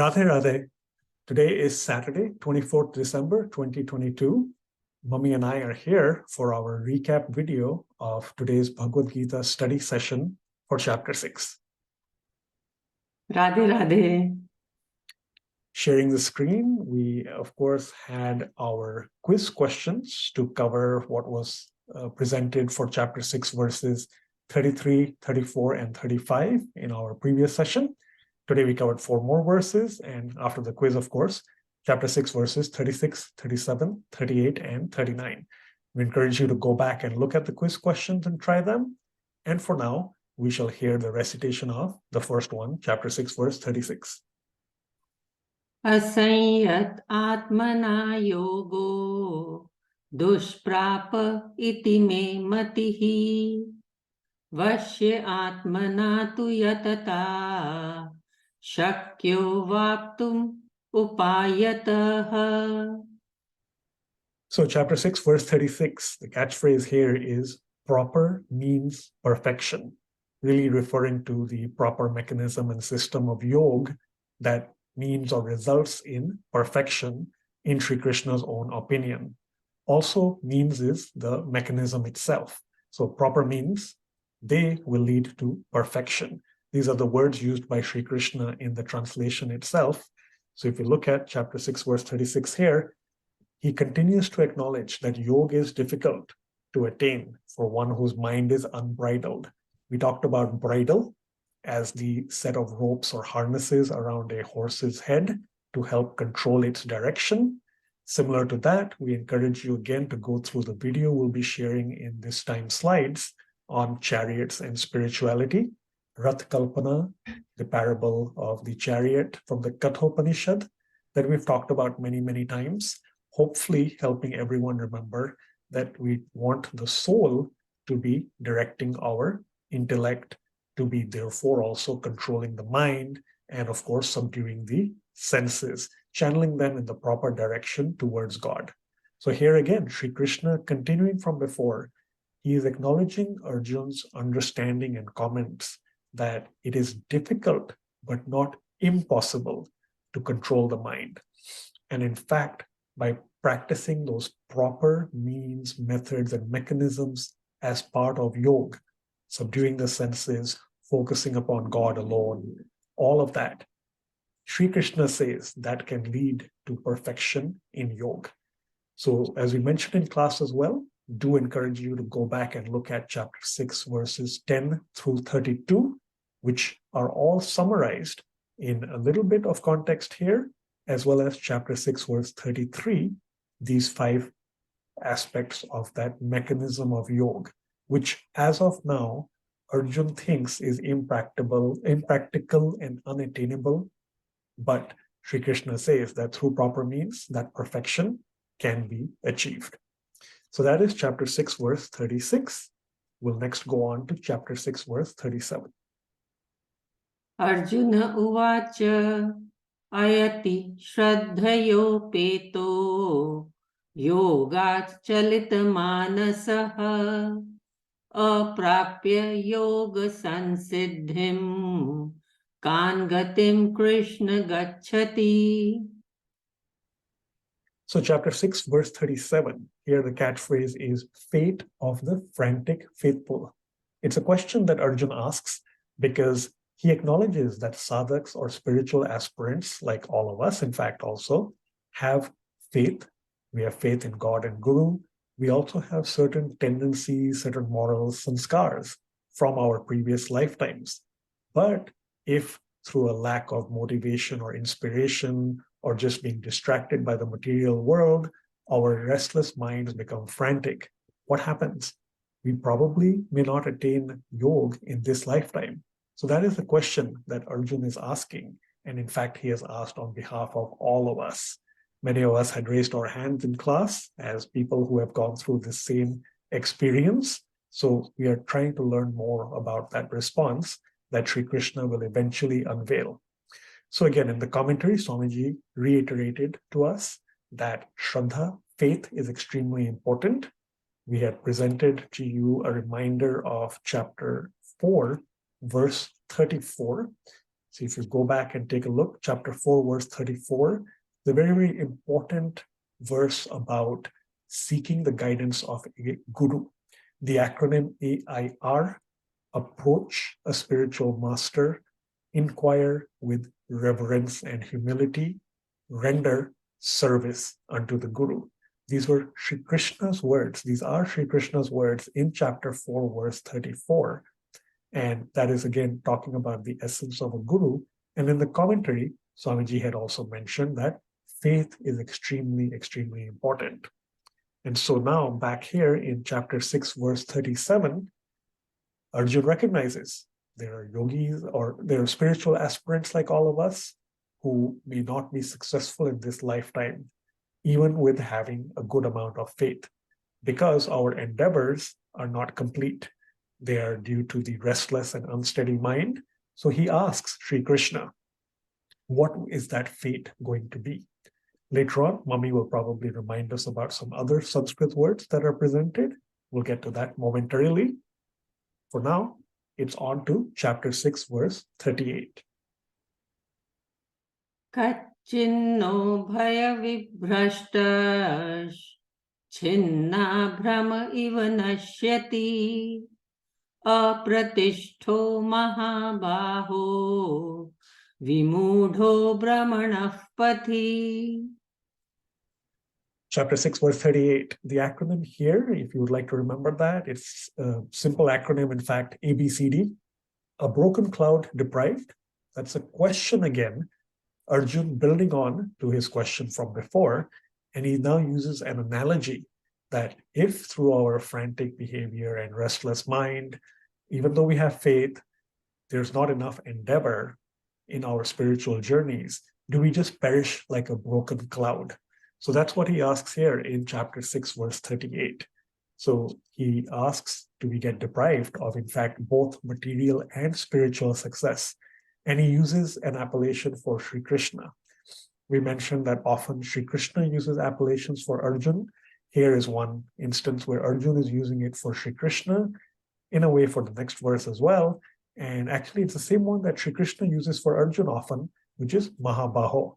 Radhe Radhe. Today is Saturday, 24th December 2022. Mummy and I are here for our recap video of today's Bhagavad Gita study session for chapter 6. Radhe Radhe. Sharing the screen, we of course had our quiz questions to cover what was presented for chapter 6 verses 33, 34, and 35 in our previous session. Today we covered 4 more verses, and after the quiz, of course, chapter 6 verses 36, 37, 38, and 39. We encourage you to go back and look at the quiz questions and try them. And for now, we shall hear the recitation of the first one, chapter 6, verse 36. Asanyat atmana yogo dushprapa iti me matihi vashya atmana tu yatata shakyo vaptum upayataha. So chapter 6, verse 36, the catchphrase here is proper means perfection, really referring to the proper mechanism and system of yoga that means or results in perfection in Sri Krishna's own opinion. Also, means is the mechanism itself. So proper means, they will lead to perfection. These are the words used by Sri Krishna in the translation itself. So if you look at chapter 6, verse 36 here, he continues to acknowledge that yoga is difficult to attain for one whose mind is unbridled. We talked about bridle as the set of ropes or harnesses around a horse's head to help control its direction. Similar to that, we encourage you again to go through the video we'll be sharing in this time slides on chariots and spirituality. Rath Kalpana, the parable of the chariot from the Kathopanishad that we've talked about many, many times, hopefully helping everyone remember that we want the soul to be directing our intellect, to be therefore also controlling the mind, and of course subduing the senses, channeling them in the proper direction towards God. So here again, Sri Krishna, continuing from before, he is acknowledging Arjun's understanding and comments that it is difficult but not impossible to control the mind. And in fact, by practicing those proper means, methods, and mechanisms as part of yoga, subduing the senses, focusing upon God alone, all of that, Sri Krishna says that can lead to perfection in yoga. So as we mentioned in class as well, do encourage you to go back and look at chapter 6, verses 10 through 32, which are all summarized in a little bit of context here, as well as chapter 6, verse 33, these 5 aspects of that mechanism of yoga, which as of now, Arjun thinks is impractical and unattainable. But Sri Krishna says that through proper means, that perfection can be achieved. So that is chapter 6, verse 36. We'll next go on to chapter 6, verse 37. Arjuna uvacha ayati shraddhayopeto yogat chalita manasaha aprapya yoga sansiddhim kangatim Krishna gacchati. So chapter 6, verse 37, here the catchphrase is fate of the frantic faithful. It's a question that Arjun asks because he acknowledges that sadhaks or spiritual aspirants, like all of us, in fact, also have faith. We have faith in God and Guru. We also have certain tendencies, certain morals, sanskars from our previous lifetimes. But if through a lack of motivation or inspiration, or just being distracted by the material world, our restless minds become frantic, what happens? We probably may not attain yoga in this lifetime. So that is the question that Arjun is asking. And in fact, he has asked on behalf of all of us. Many of us had raised our hands in class as people who have gone through the same experience. So we are trying to learn more about that response that Sri Krishna will eventually unveil. So again, in the commentary, Swamiji reiterated to us that Shraddha, faith, is extremely important. We had presented to you a reminder of chapter 4, verse 34, So if you go back and take a look, chapter 4, verse 34, the very, very important verse about seeking the guidance of a guru. The acronym AIR, approach a spiritual master, inquire with reverence and humility, render service unto the guru. These were Sri Krishna's words. These are Sri Krishna's words in chapter 4, verse 34. And that is again talking about the essence of a guru. And in the commentary, Swamiji had also mentioned that faith is extremely, extremely important. And so now back here in chapter 6, verse 37, Arjun recognizes there are yogis or there are spiritual aspirants like all of us who may not be successful in this lifetime, even with having a good amount of faith, because our endeavors are not complete. They are due to the restless and unsteady mind. So he asks Sri Krishna, what is that fate going to be? Later on, Mummy will probably remind us about some other Sanskrit words that are presented. We'll get to that momentarily. For now, it's on to chapter 6, verse 38. Kachinno bhaya vibhrashtash chinna brahma iva nashyati apratishto mahabaho vimudho brahmanah pathi. Chapter 6, verse 38. The acronym here, if you would like to remember that, it's a simple acronym, in fact, ABCD. A broken cloud deprived. That's a question again. Arjun building on to his question from before, and he now uses an analogy that if through our frantic behavior and restless mind, even though we have faith, there's not enough endeavor in our spiritual journeys, do we just perish like a broken cloud? So that's what he asks here in chapter 6, verse 38. So he asks, do we get deprived of, in fact, both material and spiritual success? And he uses an appellation for Sri Krishna. We mentioned that often Sri Krishna uses appellations for Arjun. Here is one instance where Arjun is using it for Sri Krishna, in a way for the next verse as well. And actually, it's the same one that Sri Krishna uses for Arjun often, which is Mahabaho.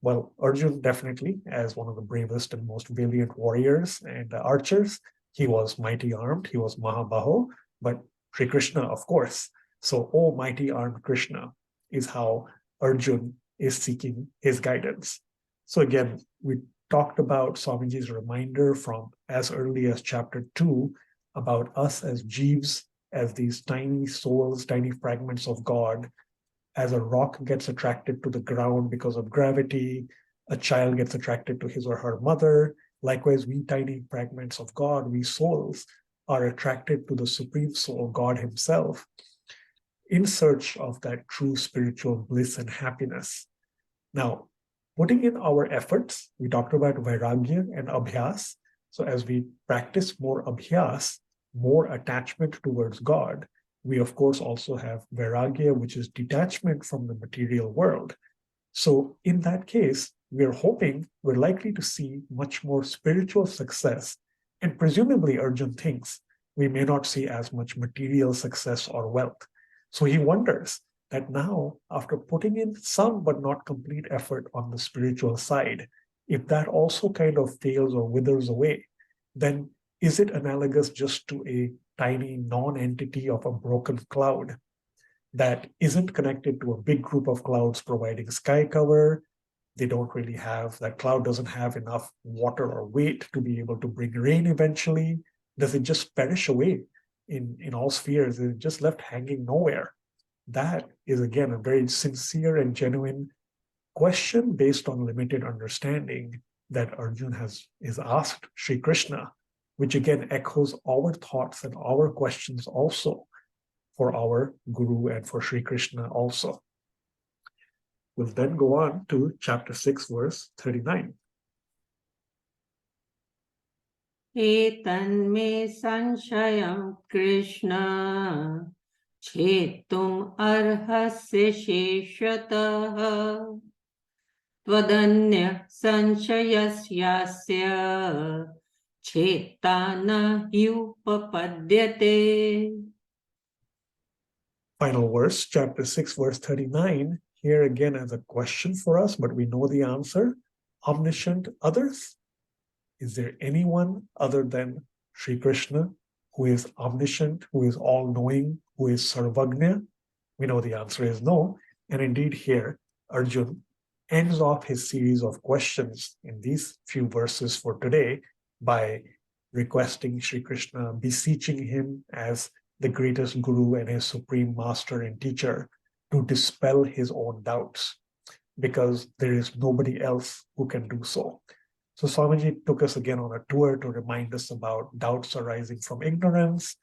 Well, Arjun definitely, as one of the bravest and most valiant warriors and archers, he was mighty armed, he was Mahabaho, but Sri Krishna, of course. So, oh, mighty armed Krishna is how Arjun is seeking his guidance. So again, we talked about Swamiji's reminder from as early as chapter 2 about us as jeeves, as these tiny souls, tiny fragments of God. As a rock gets attracted to the ground because of gravity, a child gets attracted to his or her mother. Likewise, we tiny fragments of God, we souls, are attracted to the Supreme Soul, God Himself, in search of that true spiritual bliss and happiness. Now, putting in our efforts, we talked about vairagya and abhyas. So as we practice more abhyas, more attachment towards God, we of course also have vairagya, which is detachment from the material world. So in that case, we're hoping we're likely to see much more spiritual success. And presumably Arjun thinks we may not see as much material success or wealth. So he wonders that now, after putting in some but not complete effort on the spiritual side, if that also kind of fails or withers away, then is it analogous just to a tiny non-entity of a broken cloud that isn't connected to a big group of clouds providing sky cover? They don't really have, that cloud doesn't have enough water or weight to be able to bring rain eventually. Does it just perish away in all spheres? Is it just left hanging nowhere? That is, again, a very sincere and genuine question based on limited understanding that Arjun is asked Sri Krishna, which again echoes our thoughts and our questions also for our Guru and for Sri Krishna also. We'll then go on to chapter 6, verse 39. Etanme sanshayam Krishna chetum arhasya sheshatah tvadanya sanshayasya chetana yupapadyate. final verse, chapter 6, verse 39, here again as a question for us, but we know the answer. Omniscient others? Is there anyone other than Sri Krishna who is omniscient, who is all-knowing, who is sarvagnya? We know the answer is no. And indeed here, Arjun ends off his series of questions in these few verses for today by requesting Sri Krishna, beseeching him as the greatest guru and his supreme master and teacher to dispel his own doubts, because there is nobody else who can do so. So Swamiji took us again on a tour to remind us about doubts arising from ignorance.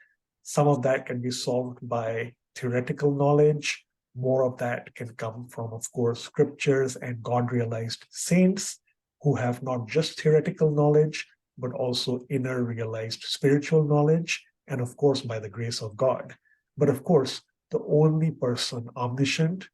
Some of that can be solved by theoretical knowledge. More of that can come from, of course, scriptures and God-realized saints who have not just theoretical knowledge, but also inner realized spiritual knowledge, and of course, by the grace of God. But of course, the only person omniscient,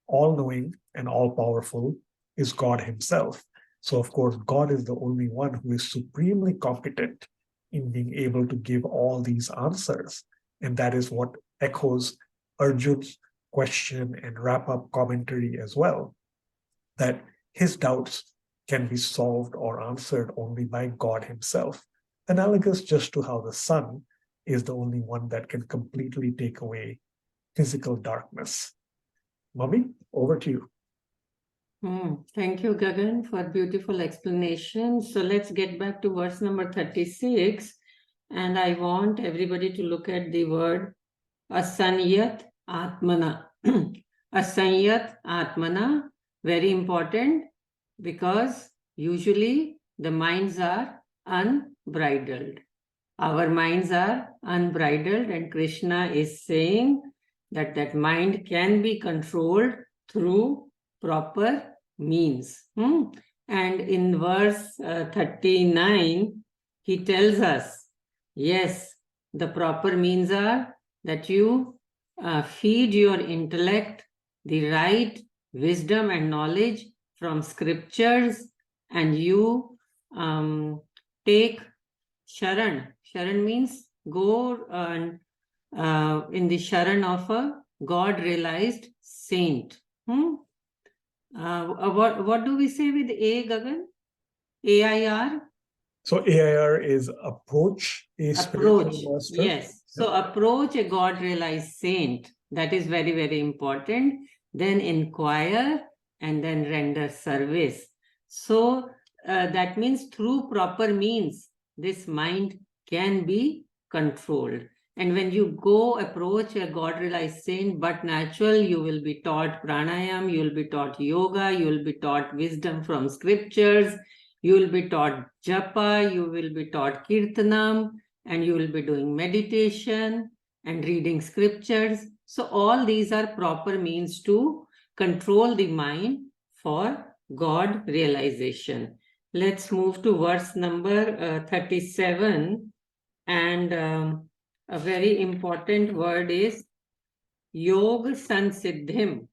all-knowing, and all-powerful is God himself. So of course, God is the only one who is supremely competent in being able to give all these answers. And that is what echoes Arjun's question and wrap-up commentary as well, that his doubts can be solved or answered only by God himself, analogous just to how the sun is the only one that can completely take away physical darkness. Mummy, over to you. Thank you, Gagan, for beautiful explanation. So let's get back to verse number 36. And I want everybody to look at the word asanyat atmana. Asanyat atmana, very important, because usually the minds are unbridled. Our minds are unbridled, and Krishna is saying that that mind can be controlled through proper means. And in verse 39, he tells us, yes, the proper means are that you feed your intellect the right wisdom and knowledge from scriptures, and you take sharan. Sharan means go and in the sharan of a God-realized saint. What do we say with A, Gagan? AIR? So AIR is approach a spiritual master. Yes. So approach a God-realized saint. That is very, very important. Then inquire and then render service. So that means through proper means, this mind can be controlled. And when you go approach a God-realized saint, but natural, you will be taught pranayam, you will be taught yoga, you will be taught wisdom from scriptures, you will be taught japa, you will be taught kirtanam, and you will be doing meditation and reading scriptures. So all these are proper means to control the mind for God realization. Let's move to verse number 37, and a very important word is Yog Sansiddhim.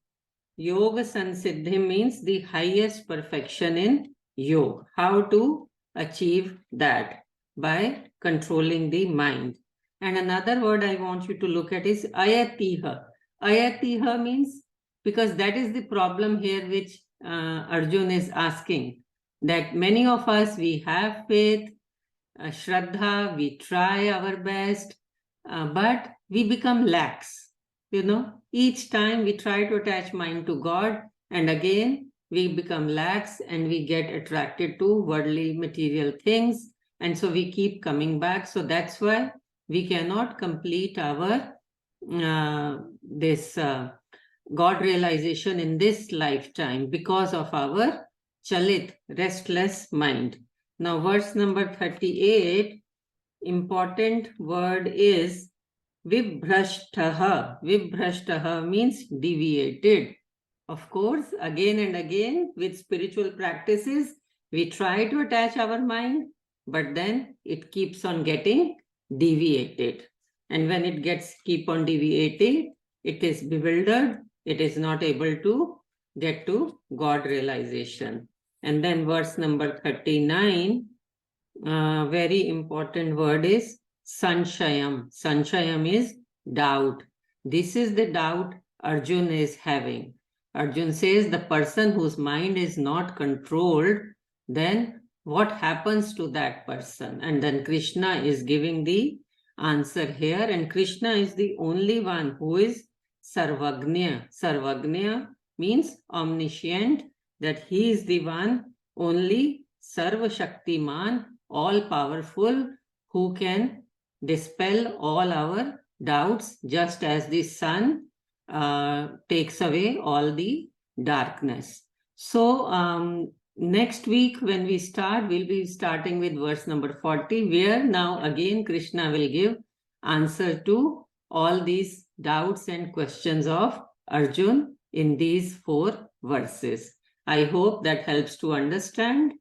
Yoga Sansiddhim means the highest perfection in yoga. How to achieve that? By controlling the mind. And another word I want you to look at is Ayatiha. Ayatiha means, because that is the problem here which Arjun is asking, that many of us, we have faith, Shraddha, we try our best, but we become lax. Each time we try to attach mind to God, and again we become lax and we get attracted to worldly material things, and so we keep coming back. So that's why we cannot complete our this God realization in this lifetime, because of our chalit, restless mind. Now verse number 38, important word is Vibhrashtaha. Vibhrashtaha means deviated. Of course, again and again with spiritual practices, we try to attach our mind, but then it keeps on getting deviated. And when it keep on deviating, it is bewildered. It is not able to get to God realization. And then verse number 39, very important word is Sanshayam. Sanshayam is doubt. This is the doubt Arjun is having. Arjun says the person whose mind is not controlled, then what happens to that person? And then Krishna is giving the answer here, and Krishna is the only one who is Sarvagnya. Sarvagnya means omniscient, that he is the one only Sarva Shaktiman, all powerful, who can dispel all our doubts, just as the sun takes away all the darkness. So next week when we start, we'll be starting with verse number 40, where now again Krishna will give answer to all these doubts and questions of Arjun in these 4 verses. I hope that helps to understand.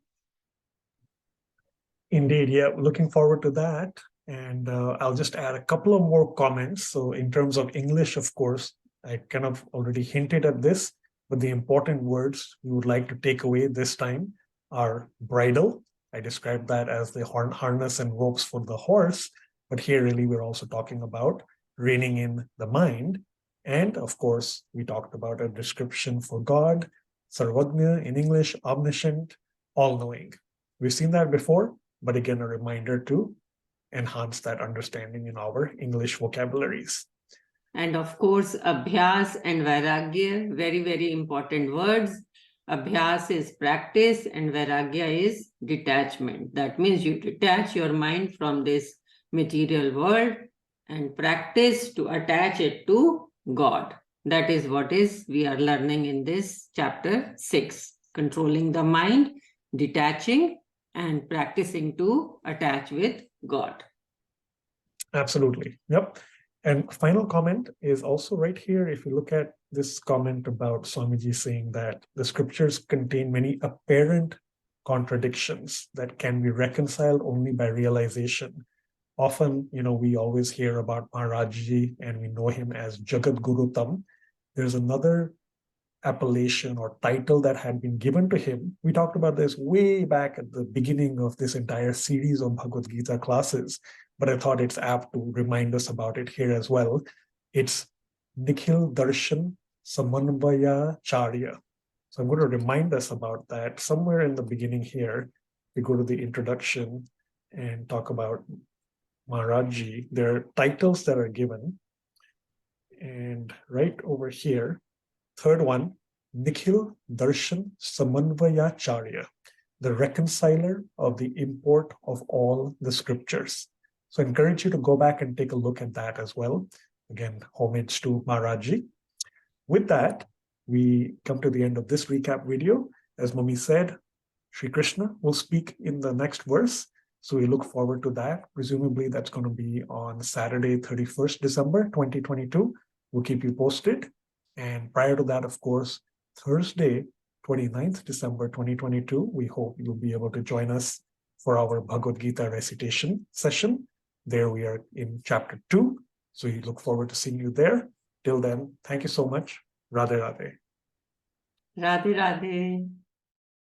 Indeed, yeah, looking forward to that. And I'll just add a couple of more comments. So in terms of English, of course, I kind of already hinted at this, but the important words we would like to take away this time are bridle. I described that as the harness and ropes for the horse, but here really we're also talking about reining in the mind. And of course, we talked about a description for God, Sarvagnya in English, omniscient, all-knowing. We've seen that before, but again, a reminder to enhance that understanding in our English vocabularies. And of course, Abhyas and Vairagya, very, very important words. Abhyas is practice and Vairagya is detachment. That means you detach your mind from this material world and practice to attach it to God. That is what we are learning in this chapter 6. Controlling the mind, detaching, and practicing to attach with God. Absolutely. Yep. And final comment is also right here. If you look at this comment about Swamiji saying that the scriptures contain many apparent contradictions that can be reconciled only by realization. Often, we always hear about Maharajji and we know him as Jagat Guru Tam. There's another appellation or title that had been given to him. We talked about this way back at the beginning of this entire series of Bhagavad Gita classes, but I thought it's apt to remind us about it here as well. It's Nikhil Darshan Samanvaya Charya. So I'm going to remind us about that somewhere in the beginning here. We go to the introduction and talk about Maharajji. There are titles that are given. And right over here, third one, Nikhil Darshan Samanvayacharya, the reconciler of the import of all the scriptures. So I encourage you to go back and take a look at that as well. Again, homage to Maharajji. With that, we come to the end of this recap video. As Mummy said, Sri Krishna will speak in the next verse. So we look forward to that. Presumably that's going to be on Saturday, 31st December, 2022. We'll keep you posted. And prior to that, of course, Thursday, 29th December 2022, we hope you'll be able to join us for our Bhagavad Gita recitation session. There we are in chapter 2. So we look forward to seeing you there. Till then, thank you so much. Radhe Radhe. Radhe Radhe.